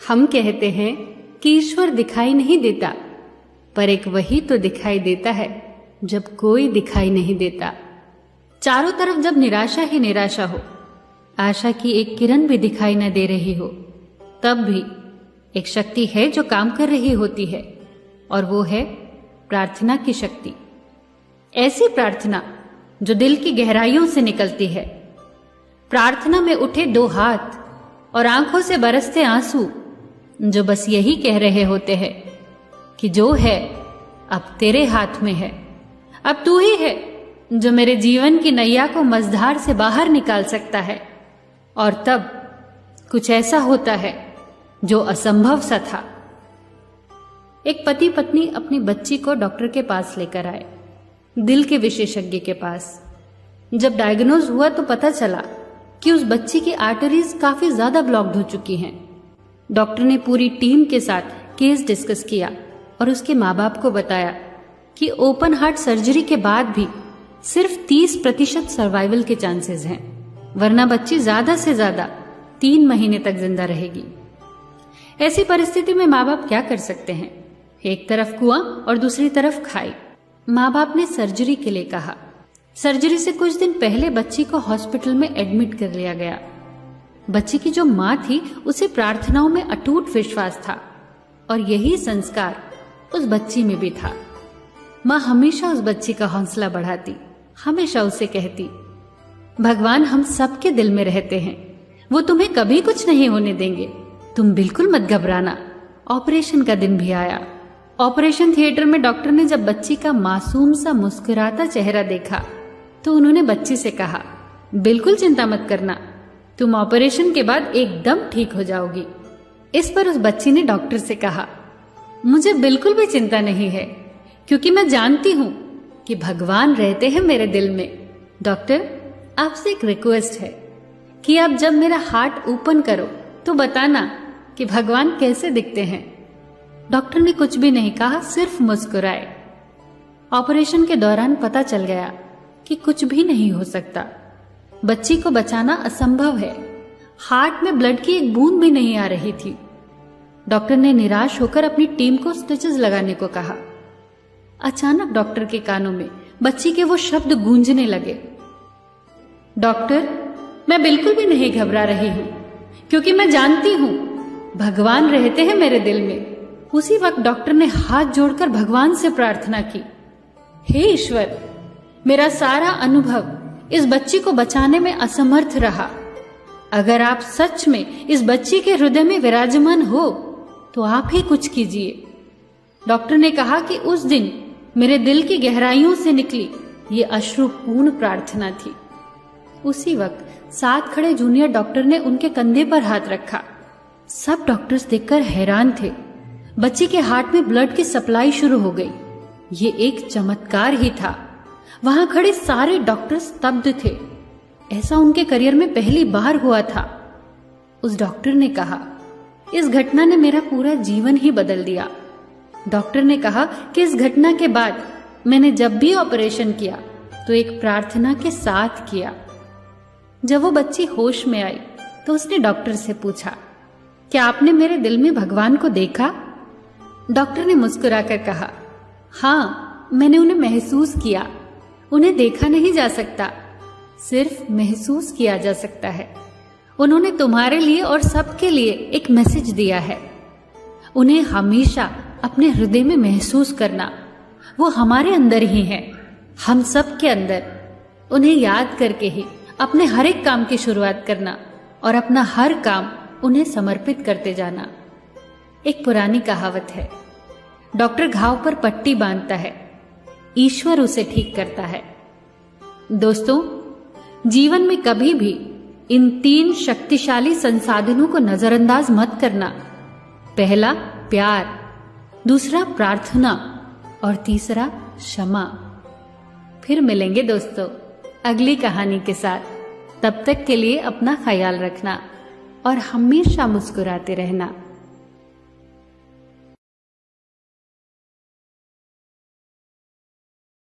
हम कहते हैं कि ईश्वर दिखाई नहीं देता, पर एक वही तो दिखाई देता है जब कोई दिखाई नहीं देता। चारों तरफ जब निराशा ही निराशा हो, आशा की एक किरण भी दिखाई न दे रही हो, तब भी एक शक्ति है जो काम कर रही होती है, और वो है प्रार्थना की शक्ति। ऐसी प्रार्थना जो दिल की गहराइयों से निकलती है। प्रार्थना में उठे दो हाथ और आंखों से बरसते आंसू जो बस यही कह रहे होते हैं कि जो है अब तेरे हाथ में है, अब तू ही है जो मेरे जीवन की नैया को मझधार से बाहर निकाल सकता है। और तब कुछ ऐसा होता है जो असंभव सा था। एक पति पत्नी अपनी बच्ची को डॉक्टर के पास लेकर आए, दिल के विशेषज्ञ के पास। जब डायग्नोज हुआ तो पता चला कि उस बच्ची की आर्टरीज काफी ज्यादा ब्लॉक्ड हो चुकी हैं। डॉक्टर ने पूरी टीम के साथ केस डिस्कस किया और उसके माँ बाप को बताया कि ओपन हार्ट सर्जरी के बाद भी सिर्फ 30% सर्वाइवल के चांसेस हैं, वरना बच्ची ज्यादा से ज्यादा 3 महीने तक जिंदा रहेगी। ऐसी परिस्थिति में माँ बाप क्या कर सकते हैं? एक तरफ कुआं और दूसरी तरफ खाई। माँ बाप ने सर्जरी के लिए कहा। सर्जरी से कुछ दिन पहले बच्ची को हॉस्पिटल में एडमिट कर लिया गया। बच्ची की जो माँ थी उसे प्रार्थनाओं में अटूट विश्वास था, और यही संस्कार उस बच्ची में भी था। माँ हमेशा उस बच्ची का हौसला बढ़ाती, हमेशा उसे कहती, भगवान हम सबके दिल में रहते हैं, वो तुम्हें कभी कुछ नहीं होने देंगे, तुम बिल्कुल मत घबराना। ऑपरेशन का दिन भी आया। ऑपरेशन थिएटर में डॉक्टर ने जब बच्ची का मासूम सा मुस्कुराता चेहरा देखा तो उन्होंने बच्ची से कहा, बिल्कुल चिंता मत करना, तुम ऑपरेशन के बाद एकदम ठीक हो जाओगी। इस पर उस बच्ची ने डॉक्टर से कहा, मुझे बिल्कुल भी चिंता नहीं है, क्योंकि मैं जानती हूं कि भगवान रहते हैं मेरे दिल में। डॉक्टर, आपसे एक रिक्वेस्ट है कि आप जब मेरा हार्ट ओपन करो तो बताना कि भगवान कैसे दिखते हैं। डॉक्टर ने कुछ भी नहीं कहा, सिर्फ मुस्कुराए। ऑपरेशन के दौरान पता चल गया कि कुछ भी नहीं हो सकता। बच्ची को बचाना असंभव है। हार्ट में ब्लड की एक बूंद भी नहीं आ रही थी। डॉक्टर ने निराश होकर अपनी टीम को स्टिचेस लगाने को कहा। अचानक डॉक्टर के कानों में बच्ची के वो शब्द गूंजने लगे, डॉक्टर, मैं बिल्कुल भी नहीं घबरा रही हूं, क्योंकि मैं जानती हूं भगवान रहते हैं मेरे दिल में। उसी वक्त डॉक्टर ने हाथ जोड़कर भगवान से प्रार्थना की, हे ईश्वर, मेरा सारा अनुभव इस बच्ची को बचाने में असमर्थ रहा। अगर आप सच में इस बच्ची के हृदय में विराजमान हो तो आप ही कुछ कीजिए। डॉक्टर ने कहा कि उस दिन मेरे दिल की गहराइयों से निकली ये अश्रुपूर्ण प्रार्थना थी। उसी वक्त साथ खड़े जूनियर डॉक्टर ने उनके कंधे पर हाथ रखा। सब डॉक्टर्स देखकर हैरान थे। बच्ची के हार्ट में ब्लड की सप्लाई शुरू हो गई। ये एक चमत्कार ही था। वहां खड़े सारे डॉक्टर स्तब्ध थे। ऐसा उनके करियर में पहली बार हुआ था। उस डॉक्टर ने कहा, इस घटना ने मेरा पूरा जीवन ही बदल दिया। डॉक्टर ने कहा कि इस घटना के बाद मैंने जब भी ऑपरेशन किया तो एक प्रार्थना के साथ किया। जब वो बच्ची होश में आई तो उसने डॉक्टर से पूछा, क्या आपने मेरे दिल में भगवान को देखा? डॉक्टर ने मुस्कुराकर कहा, हाँ, मैंने उन्हें महसूस किया। उन्हें देखा नहीं जा सकता, सिर्फ महसूस किया जा सकता है। उन्होंने तुम्हारे लिए और सबके लिए एक मैसेज दिया है। उन्हें हमेशा अपने हृदय में महसूस करना, वो हमारे अंदर ही है, हम सब के अंदर। उन्हें याद करके ही अपने हर एक काम की शुरुआत करना और अपना हर काम उन्हें समर्पित करते जाना। एक पुरानी कहावत है, डॉक्टर घाव पर पट्टी बांधता है, ईश्वर उसे ठीक करता है। दोस्तों, जीवन में कभी भी इन 3 शक्तिशाली संसाधनों को नजरअंदाज मत करना। पहला प्यार, दूसरा प्रार्थना और तीसरा क्षमा। फिर मिलेंगे दोस्तों अगली कहानी के साथ। तब तक के लिए अपना ख्याल रखना और हमेशा मुस्कुराते रहना।